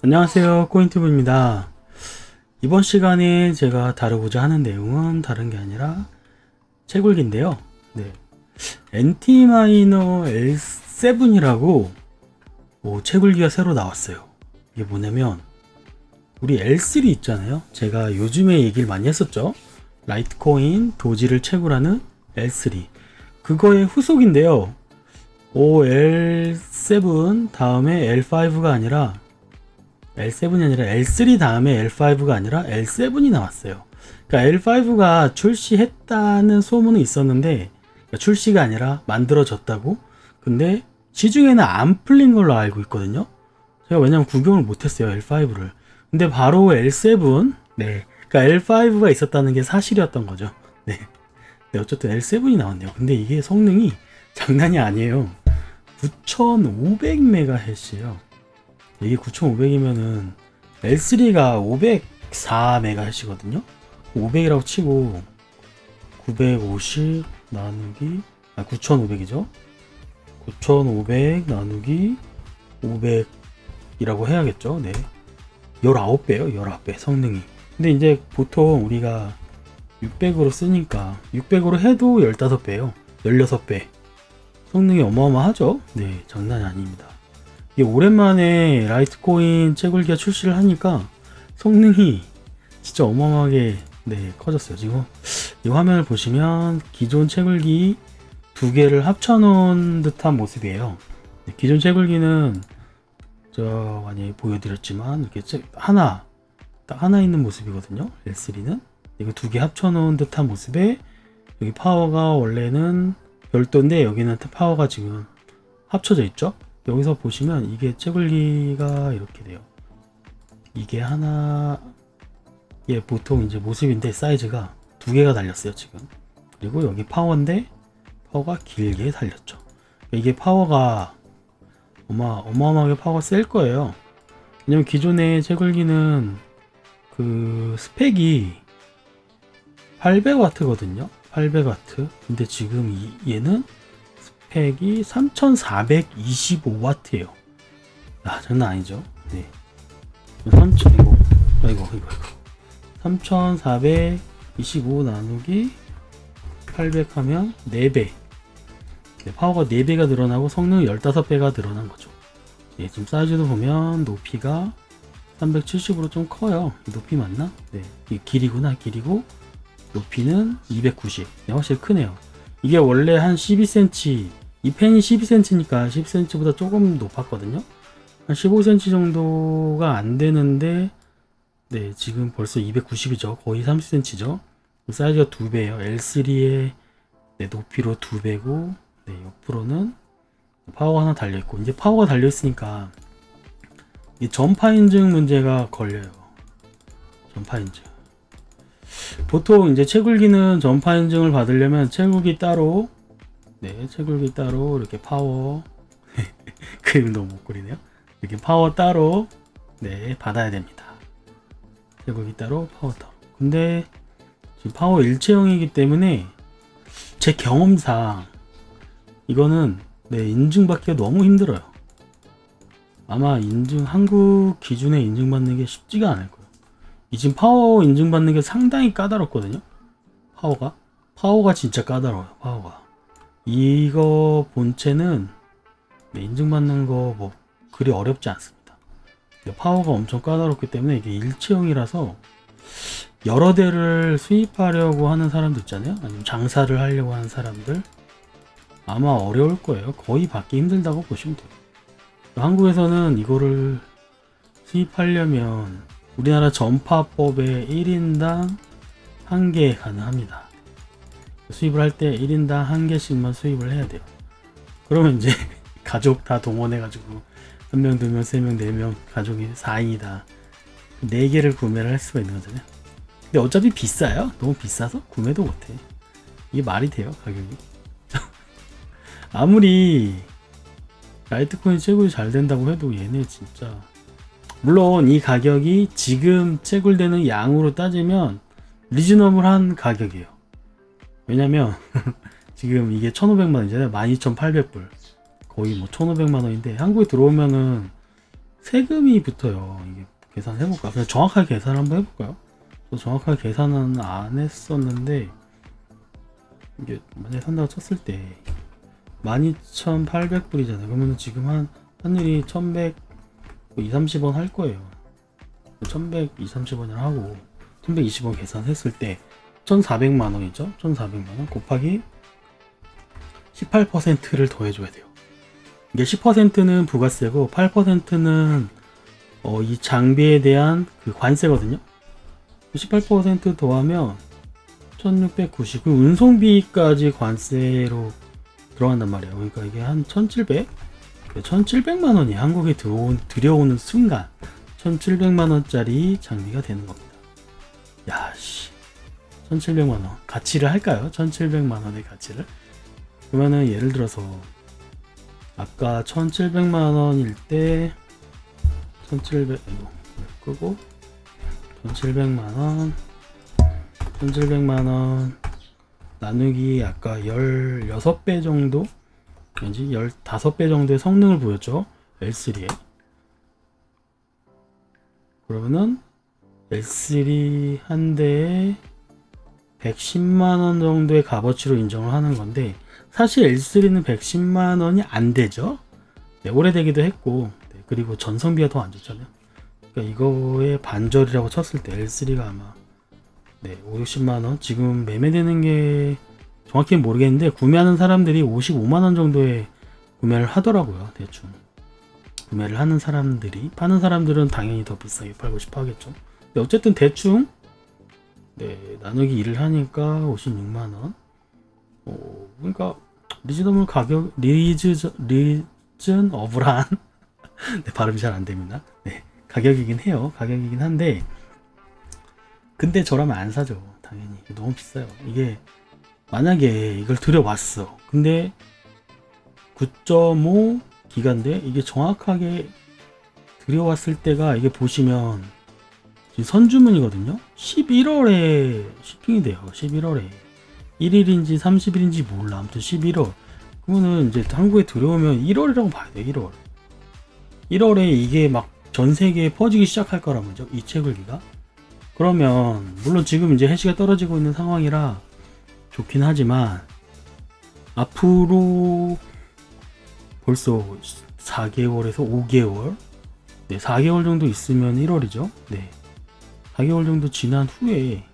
안녕하세요, 코인튜브입니다. 이번 시간에 제가 다루고자 하는 내용은 다른 게 아니라 채굴기인데요. 네, NT마이너 L7이라고 채굴기가 새로 나왔어요. 이게 뭐냐면 우리 L3 있잖아요. 제가 요즘에 얘기를 많이 했었죠. 라이트코인 도지를 채굴하는 L3, 그거의 후속인데요. L7 다음에 L5가 아니라 L7이 아니라 L3 다음에 L5가 아니라 L7이 나왔어요. 그러니까 L5가 출시했다는 소문은 있었는데, 그러니까 출시가 아니라 만들어졌다고. 근데 시중에는 안 풀린 걸로 알고 있거든요. 제가 왜냐면 구경을 못했어요, L5를. 근데 바로 L7, 네, 그러니까 L5가 있었다는 게 사실이었던 거죠. 네, 네, 어쨌든 L7이 나왔네요. 근데 이게 성능이 장난이 아니에요. 9500MHz예요. 이게 9500이면은 L3가 504MHz거든요. 500이라고 치고 950 나누기 9500이죠. 9500 나누기 500이라고 해야겠죠. 네, 19배요. 19배 성능이. 근데 이제 보통 우리가 600으로 쓰니까 600으로 해도 15배요. 16배. 성능이 어마어마하죠. 네, 장난이 아닙니다. 이게 오랜만에 라이트코인 채굴기가 출시를 하니까 성능이 진짜 어마어마하게 커졌어요. 지금 이 화면을 보시면 기존 채굴기 두 개를 합쳐 놓은 듯한 모습이에요. 기존 채굴기는 저 많이 보여드렸지만 이렇게 딱 하나 있는 모습이거든요. L3는 이거 두 개 합쳐 놓은 듯한 모습에, 여기 파워가 원래는 별도인데 여기는 파워가 지금 합쳐져 있죠. 여기서 보시면 이게 채굴기가 이렇게 돼요. 이게 하나, 보통 이제 모습인데 사이즈가 두 개가 달렸어요 지금. 그리고 여기 파워인데 파워가 길게 달렸죠. 이게 파워가 어마어마하게 파워가 셀 거예요. 왜냐면 기존의 채굴기는 그 스펙이 800W거든요 800W. 근데 지금 얘는 스펙이 3425W예요 장난 아니죠. 네, 3425 나누기 800 하면 4배. 파워가 4배가 늘어나고 성능이 15배가 늘어난 거죠. 지금 사이즈도 보면 높이가 370으로 좀 커요. 높이 맞나? 네, 이게 길이구나. 길이고 높이는 290. 확실히 크네요. 이게 원래 한 12cm, 이 펜이 12cm니까 10cm보다 조금 높았거든요. 한 15cm 정도가 안 되는데, 네, 지금 벌써 290이죠. 거의 30cm죠. 사이즈가 2배예요. L3의 높이로 2배고, 옆으로는 파워가 하나 달려있고, 이제 파워가 달려있으니까 이 전파 인증 문제가 걸려요. 전파 인증. 보통 이제 채굴기는 전파 인증을 받으려면 채굴기 따로, 채굴기 따로 이렇게 파워 그림 너무 못 그리네요. 이렇게 파워 따로 받아야 됩니다. 채굴기 따로, 파워 따로. 근데 지금 파워 일체형이기 때문에 제 경험상 이거는 인증받기가 너무 힘들어요. 아마 한국 기준에 인증받는 게 쉽지가 않을 거예요. 이 지금 파워 인증받는 게 상당히 까다롭거든요. 파워가 진짜 까다로워요. 파워가. 이거 본체는 인증받는 거 그리 어렵지 않습니다. 파워가 엄청 까다롭기 때문에 이게 일체형이라서 여러 대를 수입하려고 하는 사람들 있잖아요. 아니면 장사를 하려고 하는 사람들, 아마 어려울 거예요. 거의 받기 힘들다고 보시면 돼요. 한국에서는 이거를 수입하려면 우리나라 전파법에 1인당 1개 가능합니다. 수입을 할 때 1인당 1개씩만 수입을 해야 돼요. 그러면 이제 가족 다 동원해 가지고 1명, 2명, 3명, 4명 가족이 4인이다 4개를 구매를 할 수가 있는 거잖아요. 근데 어차피 비싸요. 너무 비싸서 구매도 못해. 이게 말이 돼요, 가격이? 아무리 라이트코인 채굴이 잘 된다고 해도 얘네 진짜, 물론 이 가격이 지금 채굴되는 양으로 따지면 리즈너블한 가격이에요. 왜냐면 지금 이게 1500만원이잖아요 12800불. 거의 1500만원인데 한국에 들어오면은 세금이 붙어요. 이게 계산해볼까? 그냥 정확하게 계산 한번 해볼까요? 저 정확하게 계산은 안 했었는데, 이게 만약에 산다고 쳤을 때 12,800불이잖아요. 그러면 지금 한 환율이 1120, 30원 할 거예요. 1120, 30원을 하고 1120원 계산했을 때 1,400만원이죠. 1,400만원 곱하기 18%를 더해줘야 돼요. 이게 10%는 부가세고 8%는 이 장비에 대한 그 관세거든요. 18% 더하면 1690, 그 운송비까지 관세로 들어간단 말이에요. 그러니까 이게 한 1700? 1700만원이 한국에 들여오는 순간 1700만원짜리 장비가 되는 겁니다. 야씨, 1700만원 가치를 할까요? 1700만원의 가치를? 그러면은 예를 들어서 아까 1700만원일 때 1700, 이거 끄고 1700만원 1700만원 나누기 아까 16배 정도, 왠지 15배 정도의 성능을 보였죠. L3에. 그러면은 L3 한 대에 110만원 정도의 값어치로 인정을 하는 건데, 사실 L3는 110만원이 안 되죠. 네, 오래되기도 했고, 네, 그리고 전성비가 더 안 좋잖아요. 그러니까 이거의 반절이라고 쳤을 때 L3가 아마 네, 5, 60만원 지금 매매되는 게 정확히 모르겠는데, 구매하는 사람들이 55만원 정도에 구매를 하더라고요. 대충 구매를 하는 사람들이, 파는 사람들은 당연히 더 비싸게 팔고 싶어 하겠죠. 근데 어쨌든 대충 네, 나누기 1을 하니까 56만원. 그러니까 리즈너블 가격, 리즈너블한 네, 발음이 잘 안됩니다. 네, 가격이긴 해요. 가격이긴 한데, 근데 저라면 안 사죠. 당연히 너무 비싸요. 이게 만약에 이걸 들여왔어. 근데 9.5 기가인데 이게 정확하게 들여왔을 때가, 이게 보시면 지금 선주문이거든요. 11월에 shipping이 돼요. 11월에 1일인지 30일인지 몰라. 아무튼 11월. 그러면은 이제 한국에 들어오면 1월이라고 봐야 돼요. 1월. 1월에 이게 막 전 세계에 퍼지기 시작할 거란 말이죠. 이 채굴기가. 그러면 물론 지금 이제 해시가 떨어지고 있는 상황이라 좋긴 하지만, 앞으로 벌써 4개월에서 5개월, 네, 4개월 정도 있으면 1월이죠. 네, 4개월 정도 지난 후에,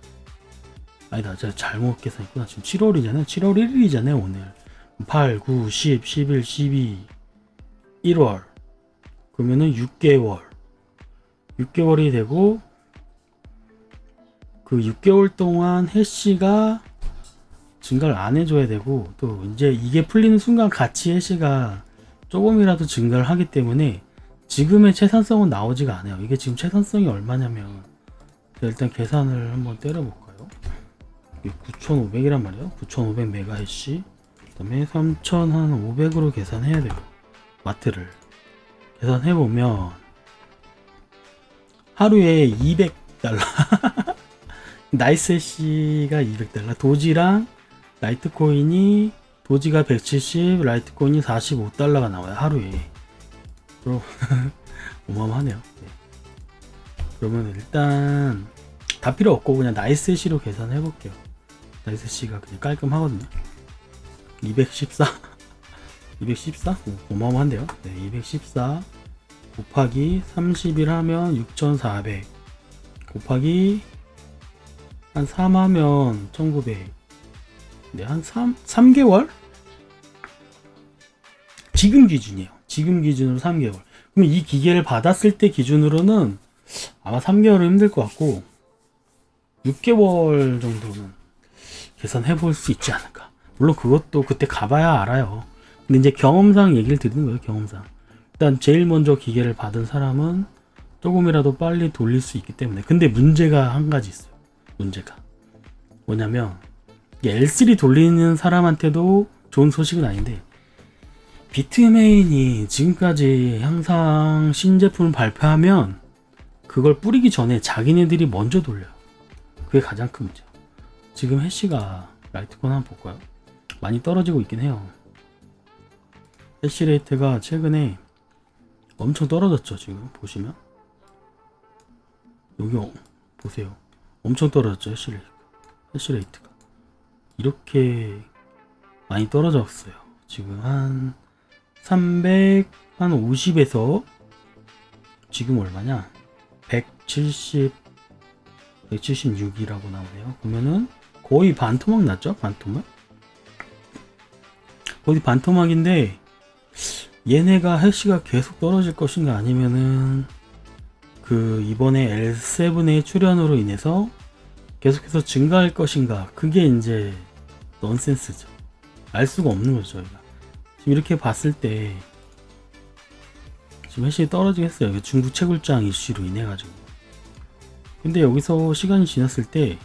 아니다, 제가 잘못 계산했구나. 지금 7월이잖아요. 7월 1일이잖아요. 오늘 8, 9, 10, 11, 12, 1월. 그러면은 6개월이 되고, 그 6개월 동안 해시가 증가를 안 해줘야 되고, 또 이제 이게 풀리는 순간 같이 해시가 조금이라도 증가를 하기 때문에 지금의 채산성은 나오지가 않아요. 이게 지금 채산성이 얼마냐면, 일단 계산을 한번 때려볼까요? 9,500이란 말이에요. 9,500 메가해시. 그 다음에 3,500으로 계산해야 돼요. 와트를 계산해보면 하루에 200달러 나이스 해시가 200달러, 도지랑 라이트코인이, 도지가 170, 라이트코인이 45달러가 나와요. 하루에. 그럼 어마어마하네요. 네. 그러면 일단 다 필요 없고 그냥 나이스 해시로 계산해 볼게요. 나이스 해시가 그냥 깔끔하거든요. 214 214? 어마어마한데요. 네, 214 곱하기 30일 하면 6400 곱하기 한 3 하면 1900. 네, 한 3개월? 지금 기준이에요. 지금 기준으로 3개월. 그럼 이 기계를 받았을 때 기준으로는 아마 3개월은 힘들 것 같고 6개월 정도는 계산해 볼 수 있지 않을까. 물론 그것도 그때 가봐야 알아요. 근데 이제 경험상 얘기를 드리는 거예요. 경험상. 일단 제일 먼저 기계를 받은 사람은 조금이라도 빨리 돌릴 수 있기 때문에. 근데 문제가 한 가지 있어요. 문제가 뭐냐면, L3 돌리는 사람한테도 좋은 소식은 아닌데, 비트메인이 지금까지 항상 신제품을 발표하면 그걸 뿌리기 전에 자기네들이 먼저 돌려요. 그게 가장 큰 문제예요. 지금 해시가 라이트코인 한번 볼까요? 많이 떨어지고 있긴 해요. 해시레이트가 최근에 엄청 떨어졌죠. 지금 보시면 여기 보세요. 엄청 떨어졌죠. 해시레이트가 이렇게 많이 떨어졌어요. 지금 한 350에서 지금 얼마냐? 176이라고 나오네요. 보면은 거의 반토막 났죠? 반토막? 거의 반토막인데 얘네가 해시가 계속 떨어질 것인가 아니면은 그 이번에 L7의 출현으로 인해서 계속해서 증가할 것인가, 그게 이제 넌센스죠. 알 수가 없는 거죠. 저희가 지금 이렇게 봤을 때 지금 해시 떨어지겠어요. 중국 채굴장 이슈로 인해 가지고. 근데 여기서 시간이 지났을 때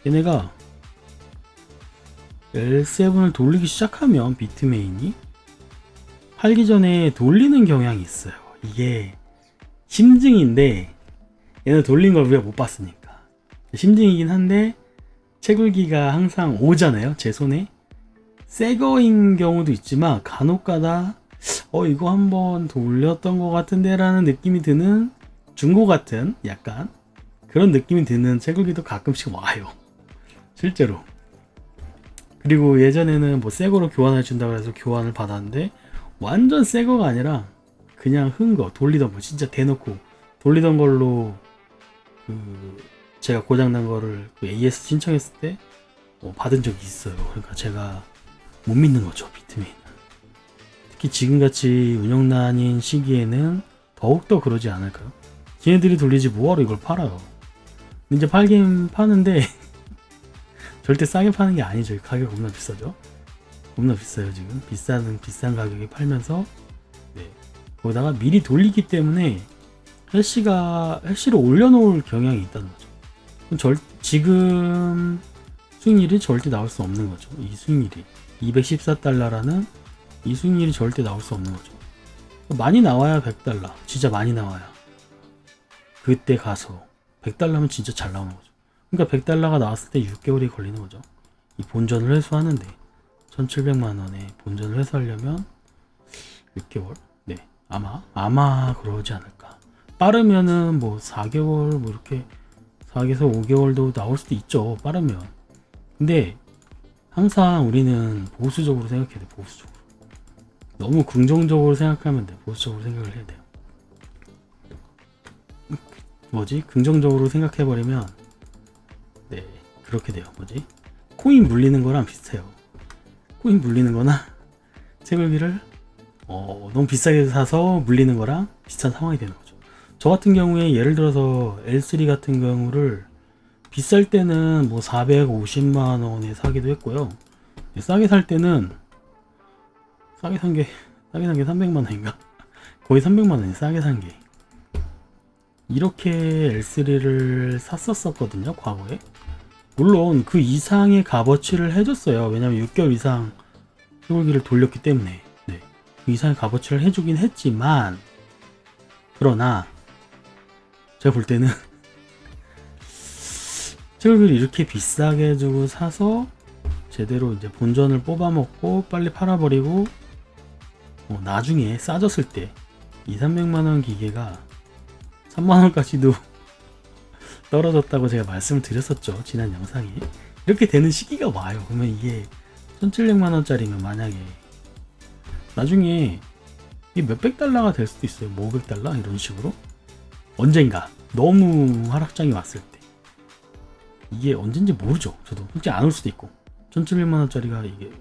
얘네가 L7을 돌리기 시작하면 비트메인이 팔기 전에 돌리는 경향이 있어요. 이게 심증인데 얘는 돌린 걸 우리가 못 봤으니까 심증이긴 한데, 채굴기가 항상 오잖아요. 제 손에 새 거인 경우도 있지만 간혹가다 이거 한번 돌렸던 것 같은데 라는 느낌이 드는 중고 같은 약간 그런 느낌이 드는 채굴기도 가끔씩 와요. 실제로. 그리고 예전에는 뭐 새거로 교환해 준다고 해서 교환을 받았는데 완전 새거가 아니라 그냥 흔거 돌리던 거, 진짜 대놓고 돌리던 걸로 제가 고장난 거를 AS 신청했을 때 받은 적이 있어요. 그러니까 제가 못 믿는 거죠, 비트메인. 특히 지금같이 운영난인 시기에는 더욱더 그러지 않을까요? 지네들이 돌리지 뭐하러 이걸 팔아요. 이제 팔긴 파는데 절대 싸게 파는 게 아니죠. 가격 겁나 비싸죠. 겁나 비싸요. 지금 비싼 가격에 팔면서 거기다가 미리 돌리기 때문에 해시를 올려놓을 경향이 있다는 거죠. 그럼 지금 수익률이 절대 나올 수 없는 거죠. 이 수익률이 214달러라는 이 수익률이 절대 나올 수 없는 거죠. 많이 나와야 100달러, 진짜 많이 나와야 그때 가서 100달러면 진짜 잘 나오는 거죠. 그러니까 100달러가 나왔을 때 6개월이 걸리는 거죠. 이 본전을 회수하는데 1700만원에 본전을 회수하려면 6개월? 네, 아마 그러지 않을까. 빠르면은 뭐 4개월 뭐 이렇게 4개에서 5개월도 나올 수도 있죠. 빠르면. 근데 항상 우리는 보수적으로 생각해야 돼. 보수적으로. 너무 긍정적으로 생각하면 돼. 보수적으로 생각을 해야 돼요. 긍정적으로 생각해버리면 그렇게 돼요. 코인 물리는 거랑 비슷해요. 코인 물리는 거나 채굴기를 너무 비싸게 사서 물리는 거랑 비슷한 상황이 되는 거죠. 저 같은 경우에 예를 들어서 L3 같은 경우를 비쌀 때는 뭐 450만원에 사기도 했고요. 싸게 살 때는 싸게 산 게 300만원인가? 거의 300만원이 싸게 산 게. 이렇게 L3를 샀었거든요, 과거에. 물론 그 이상의 값어치를 해줬어요. 왜냐면 6개월 이상 채굴기를 돌렸기 때문에. 그 이상의 값어치를 해주긴 했지만, 그러나 제가 볼 때는 채굴기를 이렇게 비싸게 주고 사서 제대로 이제 본전을 뽑아먹고 빨리 팔아버리고 나중에 싸졌을 때 200~300만원 기계가 3만원까지도 떨어졌다고 제가 말씀을 드렸었죠. 지난 영상에. 이렇게 되는 시기가 와요. 그러면 이게 1700만원짜리면 만약에 나중에 이게 몇백 달러가 될 수도 있어요. 뭐 500달러? 이런 식으로. 언젠가 너무 하락장이 왔을 때. 이게 언젠지 모르죠. 저도 솔직히 안 올 수도 있고. 1700만원짜리가 이게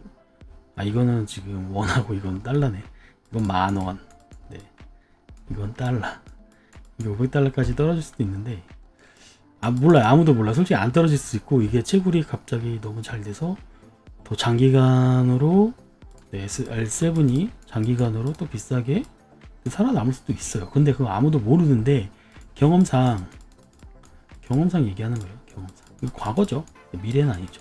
이거는 지금 원하고 이건 달러네. 이건 만원. 네, 이건 달러. 이게 500달러까지 떨어질 수도 있는데 몰라요. 아무도 몰라. 솔직히 안 떨어질 수 있고, 이게 채굴이 갑자기 너무 잘 돼서 더 장기간으로 L7이 장기간으로 또 비싸게 살아남을 수도 있어요. 근데 그거 아무도 모르는데 경험상 얘기하는 거예요. 경험상. 이거 과거죠. 미래는 아니죠.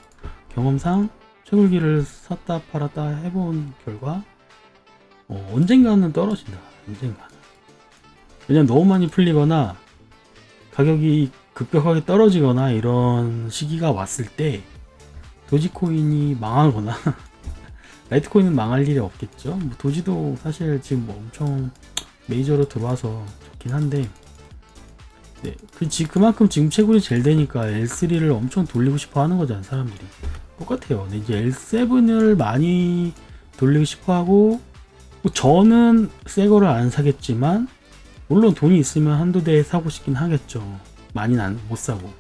경험상 채굴기를 샀다 팔았다 해본 결과 언젠가는 떨어진다. 언젠가는. 왜냐면 너무 많이 풀리거나 가격이 급격하게 떨어지거나 이런 시기가 왔을 때 도지코인이 망하거나 라이트코인은 망할 일이 없겠죠. 도지도 사실 지금 엄청 메이저로 들어와서 좋긴 한데, 네, 그만큼 지금 채굴이 잘 되니까 L3를 엄청 돌리고 싶어 하는 거잖아요, 사람들이. 똑같아요. 근데 이제 L7을 많이 돌리고 싶어 하고, 뭐 저는 새 거를 안 사겠지만, 물론 돈이 있으면 한두 대 사고 싶긴 하겠죠. 많이는 못 사고.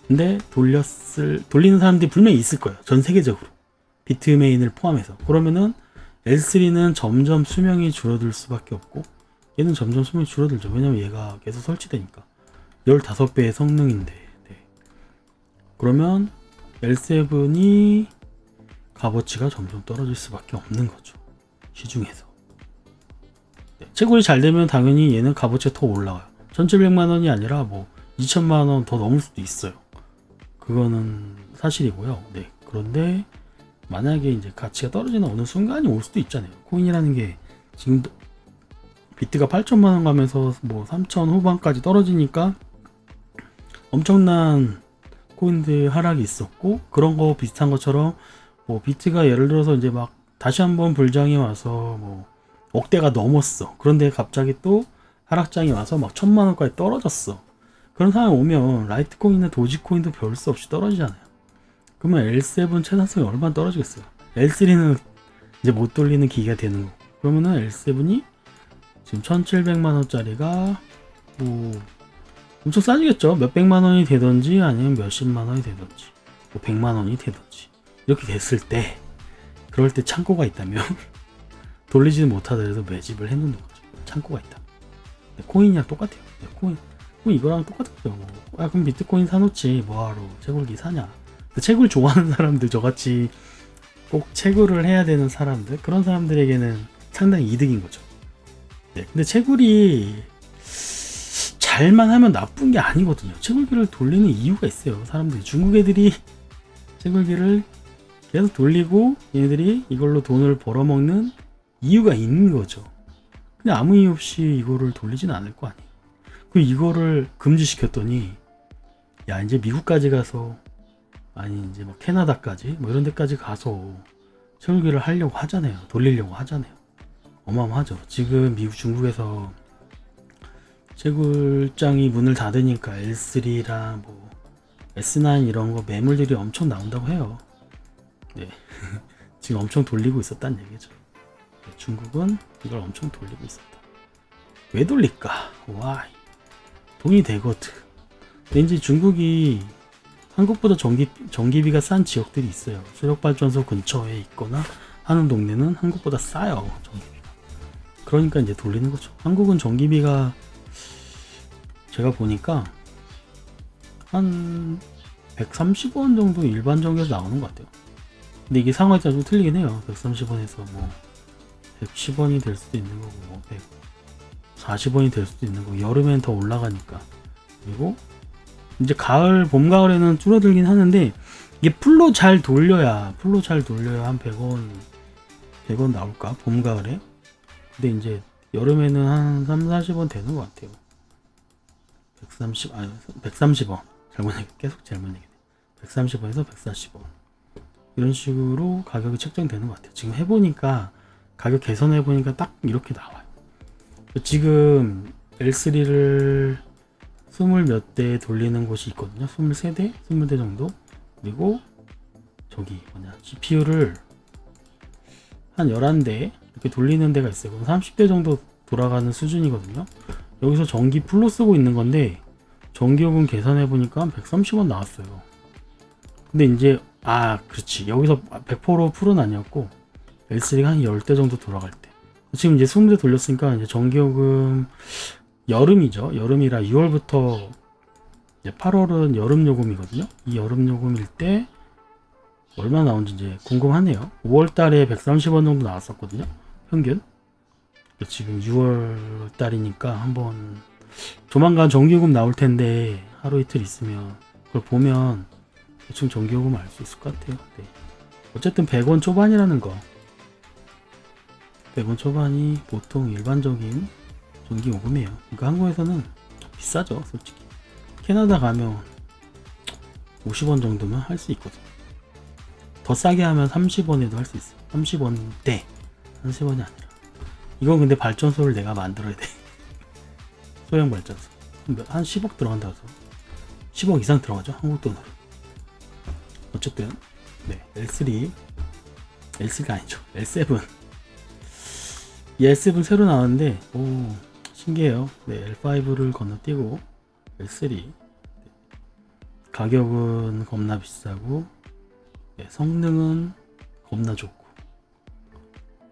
근데 돌리는 사람들이 분명히 있을 거예요. 전 세계적으로. 비트메인을 포함해서. 그러면은 L3는 점점 수명이 줄어들 수밖에 없고, 얘는 점점 수명이 줄어들죠. 왜냐면 얘가 계속 설치되니까. 15배의 성능인데. 네. 그러면 L7이 값어치가 점점 떨어질 수밖에 없는 거죠. 시중에서. 네. 채굴이 잘 되면 당연히 얘는 값어치가 더 올라가요. 1700만원이 아니라 뭐 2000만원 더 넘을 수도 있어요. 그거는 사실이고요. 네. 그런데 만약에 이제 가치가 떨어지는 어느 순간이 올 수도 있잖아요. 코인이라는 게 지금도 비트가 8천만원 가면서 뭐 3천 후반까지 떨어지니까 엄청난 코인들 하락이 있었고, 그런 거 비슷한 것처럼 뭐 비트가 예를 들어서 이제 막 다시 한번 불장이 와서 뭐 억대가 넘었어. 그런데 갑자기 또 하락장이 와서 막 1000만원까지 떨어졌어. 그런 상황이 오면 라이트코인이나 도지코인도 별 수 없이 떨어지잖아요. 그러면 L7 채산성이 얼마나 떨어지겠어요. L3는 이제 못 돌리는 기기가 되는 거고, 그러면은 L7이 지금 1700만원짜리가 뭐 엄청 싸지겠죠. 몇백만원이 되던지 아니면 몇십만원이 되던지 뭐 100만원이 되던지 이렇게 됐을 때, 그럴 때 창고가 있다면 돌리지는 못하더라도 매집을 해놓는 거죠. 창고가 있다. 코인이랑 똑같아요. 코인 이거랑 똑같아요. 그럼 비트코인 사놓지 뭐하러 채굴기 사냐. 채굴 좋아하는 사람들, 저같이 꼭 채굴을 해야 되는 사람들, 그런 사람들에게는 상당히 이득인 거죠. 네, 근데 채굴이 잘만 하면 나쁜 게 아니거든요. 채굴기를 돌리는 이유가 있어요. 사람들이, 중국 애들이 채굴기를 계속 돌리고 얘네들이 이걸로 돈을 벌어먹는 이유가 있는 거죠. 근데 아무 이유 없이 이거를 돌리진 않을 거 아니에요. 그리고 이거를 금지시켰더니, 야 이제 미국까지 가서, 아니 이제 뭐 캐나다까지 뭐 이런 데까지 가서 채굴기를 하려고 하잖아요. 돌리려고 하잖아요. 어마어마하죠. 지금 미국, 중국에서 채굴장이 문을 닫으니까 L3랑 뭐 S9 이런 거 매물들이 엄청 나온다고 해요. 네. 지금 엄청 돌리고 있었다는 얘기죠. 네, 중국은 이걸 엄청 돌리고 있었다. 왜 돌릴까? Why? 돈이 되거든. 왠지 중국이 한국보다 전기비가 싼 지역들이 있어요. 수력발전소 근처에 있거나 하는 동네는 한국보다 싸요, 전기비가. 그러니까 이제 돌리는 거죠. 한국은 전기비가 제가 보니까 한 130원 정도 일반 전기에서 나오는 것 같아요. 근데 이게 상황에 따라 좀 틀리긴 해요. 130원에서 뭐 110원이 될 수도 있는 거고, 뭐 140원이 될 수도 있는 거고, 여름엔 더 올라가니까. 그리고 이제 가을, 봄, 가을에는 줄어들긴 하는데, 이게 풀로 잘 돌려야 한 100원 나올까? 봄, 가을에. 근데 이제 여름에는 한 3, 40원 되는 것 같아요. 130원. 계속 잘못 얘기네. 130원에서 140원. 이런 식으로 가격이 책정되는 것 같아요. 지금 해보니까, 가격 계산해보니까 딱 이렇게 나와요. 지금 L3를 20몇 대 돌리는 곳이 있거든요. 23대? 20대 정도? 그리고 저기 GPU를 한 11대 이렇게 돌리는 데가 있어요. 그럼 30대 정도 돌아가는 수준이거든요. 여기서 전기 풀로 쓰고 있는 건데, 전기요금 계산해보니까 130원 나왔어요. 근데 이제 그렇지, 여기서 100% 풀은 아니었고 L3가 한 10대 정도 돌아갈 때, 지금 이제 20대 돌렸으니까 이제 전기요금, 여름이죠. 여름이라 6월부터 이제 8월은 여름 요금이거든요. 이 여름 요금일 때 얼마 나온지 이제 궁금하네요. 5월 달에 130원 정도 나왔었거든요, 평균. 지금 6월 달이니까 한번 조만간 전기요금 나올 텐데, 하루 이틀 있으면 그걸 보면 대충 전기요금 알 수 있을 것 같아요. 네. 어쨌든 100원 초반이라는 거, 100원 초반이 보통 일반적인 전기요금이에요. 그러니까 한국에서는 비싸죠, 솔직히. 캐나다 가면 50원 정도면 할 수 있거든. 더 싸게 하면 30원에도 할 수 있어요. 30원대, 30원이 아니라 이건 근데 발전소를 내가 만들어야 돼. 소형 발전소. 한 10억 들어간다 해서 10억 이상 들어가죠, 한국 돈으로. 어쨌든 네, L3가 아니죠, L7. 이 L7 새로 나왔는데 오 신기해요. 네, L5를 건너뛰고 L3. 가격은 겁나 비싸고, 네, 성능은 겁나 좋고.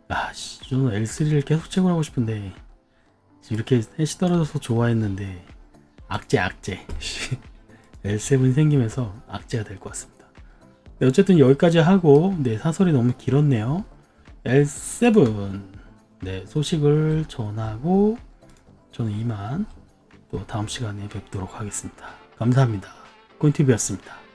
아씨, 저는 L3를 계속 채굴하고 싶은데 이렇게 햇이 떨어져서 좋아했는데 악재 L7이 생기면서 악재가 될 것 같습니다. 네, 어쨌든 여기까지 하고, 네, 사설이 너무 길었네요. L7 네, 소식을 전하고 저는 이만 또 다음 시간에 뵙도록 하겠습니다. 감사합니다. 꾼티비였습니다.